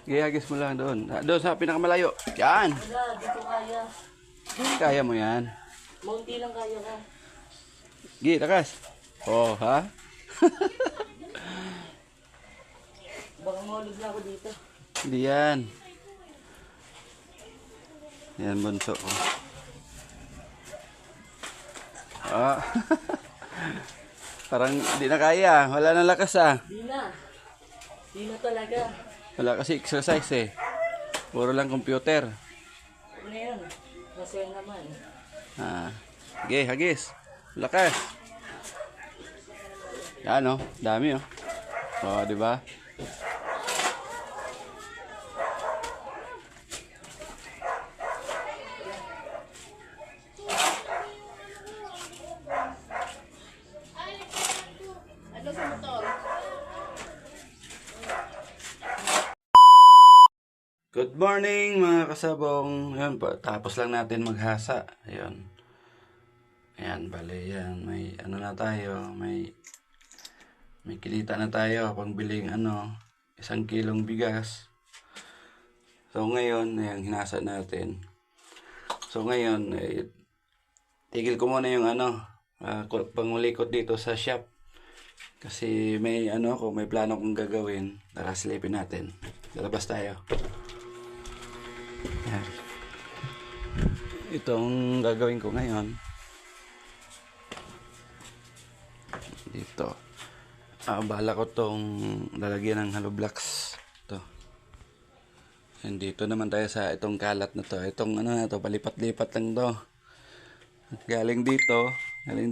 Gihagis mo lang doon. Doon sa pinakamalayo. Yan. Wala, di ko kaya. Kaya mo yan. Maunti lang kaya ko. Gi, takas. Oh, ha? Baka mahulog na ako dito. Hindi yan. Yan, bunso ko. Ah. Parang di na kaya. Wala na lakas ah. Di na. Di na talaga. Wala kasi exercise eh. Puro lang computer. Ano yan? Masaya naman. Ah. Sige, hagis. Lakas. Yan oh. Dami oh. Oh, di ba? Ano sa motor? Good morning mga kasabong. Yan po, tapos lang natin maghasa. Ayun. Ayan, bale yan. May ano na tayo, may kilita na tayo pangbiling 1 kilong bigas. So ngayon, ayan, hinasa natin. So ngayon, tigil ko muna yung pangulikot dito sa shop. Kasi may may plano kong gagawin. Tara, silipin natin. Lalabas tayo. Yan. Itong gagawin ko ngayon dito, bala ko tong lalagyan ng hollow blocks to. And dito naman tayo sa itong kalat na to. Itong na to, palipat-lipat lang to. Galing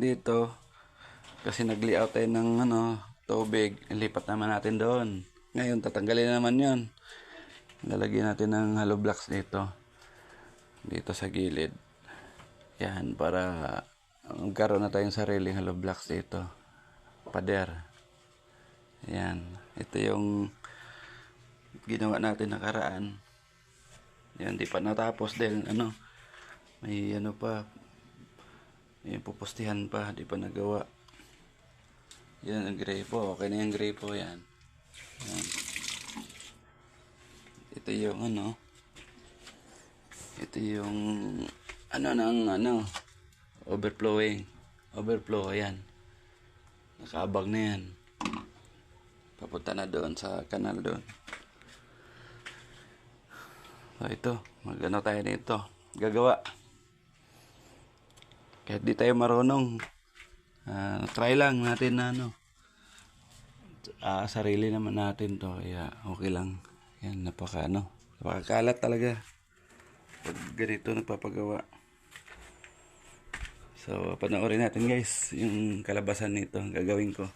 dito kasi nag-layout tayo ng tubig. Ilipat naman natin doon. Ngayon tatanggalin na naman 'yon. Lalagyan natin ng hollow blocks dito sa gilid. Yan, para magkaroon na tayong sariling hollow blocks dito. Pader. Yan. Ito yung ginawa natin nakaraan. Yan, di pa natapos dahil may pa. May pupustihan pa, di pa nagawa. Yan, ang grapo. Okay na yung grapo yan. Yan. Ito yung overflow, ayan. Nakaabag na yan. Papunta na doon sa kanal doon. So ito, tayo nito. Gagawa. Kahit di tayo marunong, try lang natin na sarili naman natin to. Kaya okay lang. Yan, napakakalat talaga pag ganito nagpapagawa. So, panoorin natin guys yung kalabasan nito gagawin ko.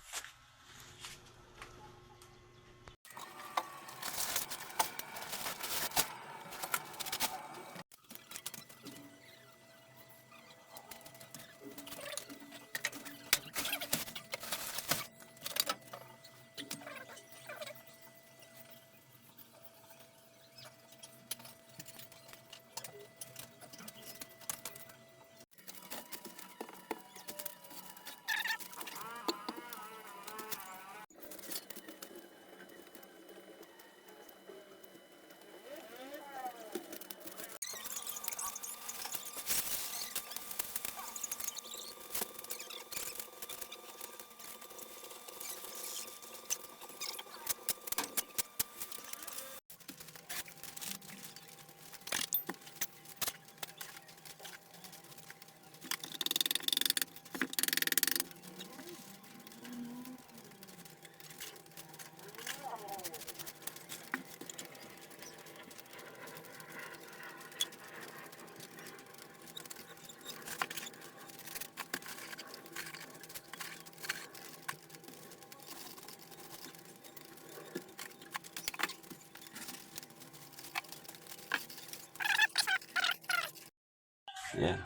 Yan.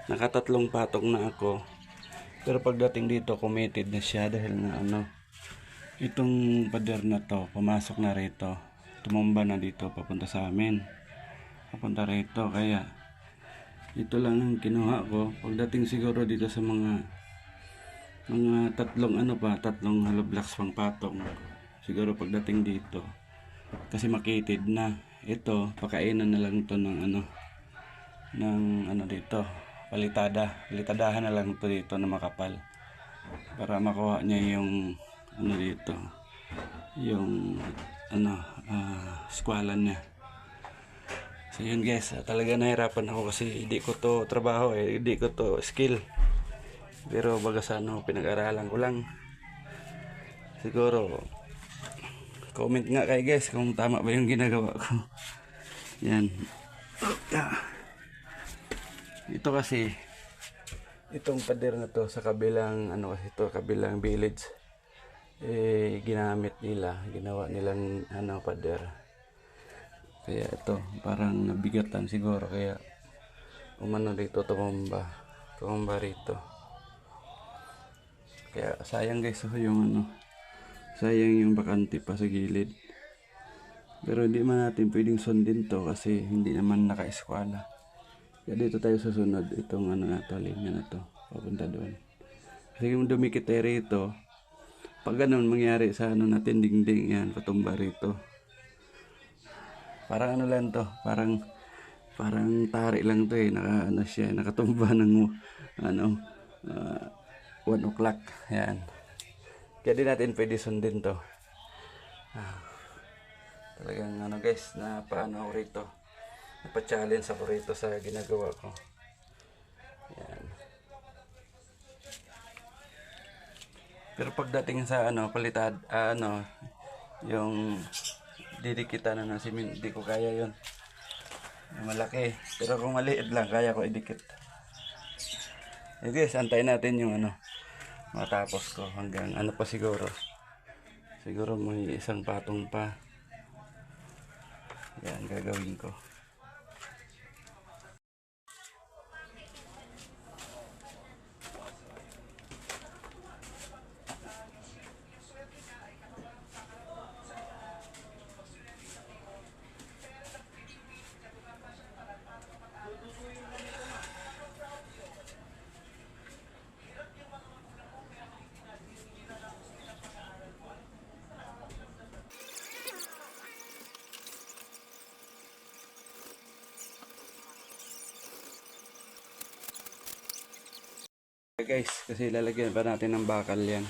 Nakatatlong patong na ako. Pero pagdating dito, committed na siya dahil na itong pader na to, pumasok na rito. Tumumba na dito, papunta sa amin. Papunta rito, kaya ito lang ang kinuha ko. Pagdating siguro dito sa mga tatlong tatlong hollow blocks pang patong. Siguro pagdating dito, Kasi makitid na. Ito, pakainan na lang to ng ano dito, palitadahan na lang to dito na makapal para makuha niya yung dito, yung skwalan niya. So yun guys, talaga nahirapan ako kasi hindi ko to trabaho hindi ko to skill, pero baga sa pinag-aralan ko lang. Siguro comment nga kayo guys kung tama ba yung ginagawa ko. Yan. Ito kasi, itong pader na to sa kabilang kasi ito, kabilang village, ginamit nila, ginawa nilang pader. Kaya ito, parang nabigatan siguro, kaya dito, tumamba rito. Kaya sayang guys, yung sayang yung bakante pa sa gilid. Pero hindi man natin pwedeng sundin to kasi hindi naman naka-eskwala. Kaya dito tayo susunod itong linya na to, papunta doon. Kasi yung dumikit rito, pag ganun mangyari sa natin dingding yan, patumba rito. Parang lang to, parang tari lang to siya, nakatumba ng 1 o'clock. Yan. Kaya di natin pwede sundin to. Talagang guys, napaano ako rito. Napa-challenge ako rito sa ginagawa ko. Yan. Pero pagdating sa yung didikitan ng simen, hindi ko kaya yun. Malaki. Pero kung maliit lang, kaya ko idikit. Guys, antayin natin yung matapos ko hanggang pa siguro. Siguro may isang patong pa. Yan, gagawin ko. Guys, kasi lalagyan pa natin ng bakal yan.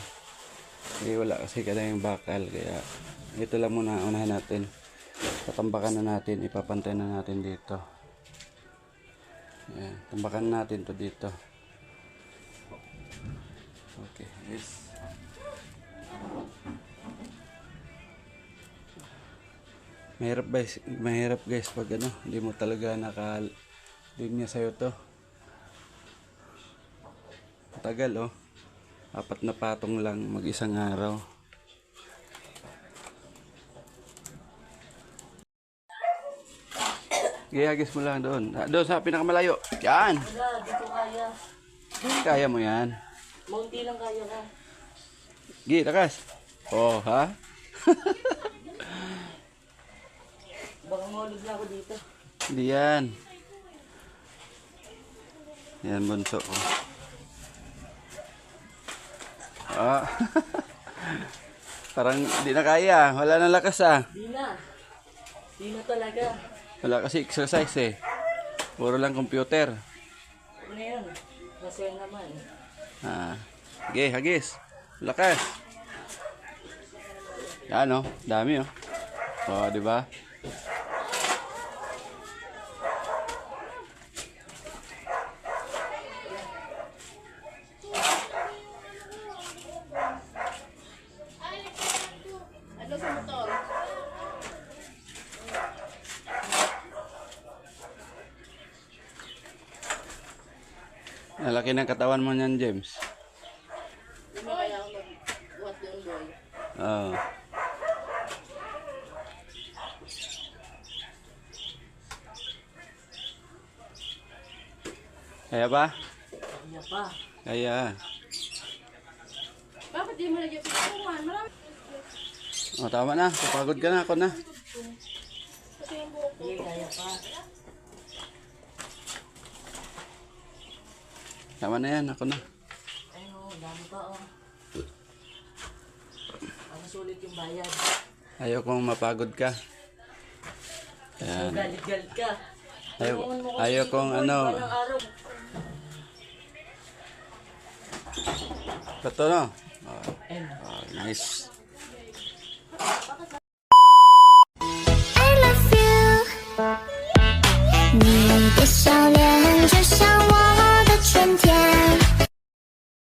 Kasi wala kasi yung bakal, kaya ito lang muna unahin natin. Tatambakan na natin, ipapantay na natin dito. Yan, tambakan natin to dito. Okay, guys. Mahirap guys pag hindi mo talaga naka-linya sa'yo to. Tagal 4 na patong lang mag-isang araw. Gihagis mo lang doon. Doon sa pinakamalayo. Yan. Wala, dito kaya. Kaya mo yan. Maunti lang kaya ka. Gi, takas. Oh, ha? Baka maulog na ako dito. Hindi yan. Yan, bunso ko. Parang di na kaya. Wala na lakas Di na. Di na talaga. Wala kasi exercise Puro lang computer. Ano yan? Masaya naman. Okay, hagis. Lakas. Yan dami di ba? Ano sa motor? Nalaki ng katawan mo niyan, James. Hindi mo kaya ako mag-what doon, boy. Oo. Kaya ba? Kaya pa. Kaya. Bakit di mo lagyan sa kuwan? Marami. Tama na. Kapagod ka na. Ako na. Hindi, kaya pa. Tama na yan. Ako na. Ayun dami pa Ang sulit yung bayad. Ayaw kong mapagod ka. Ayan. Galit-galit ka. Ayaw kong ano. Walang araw. Ito no. Nice.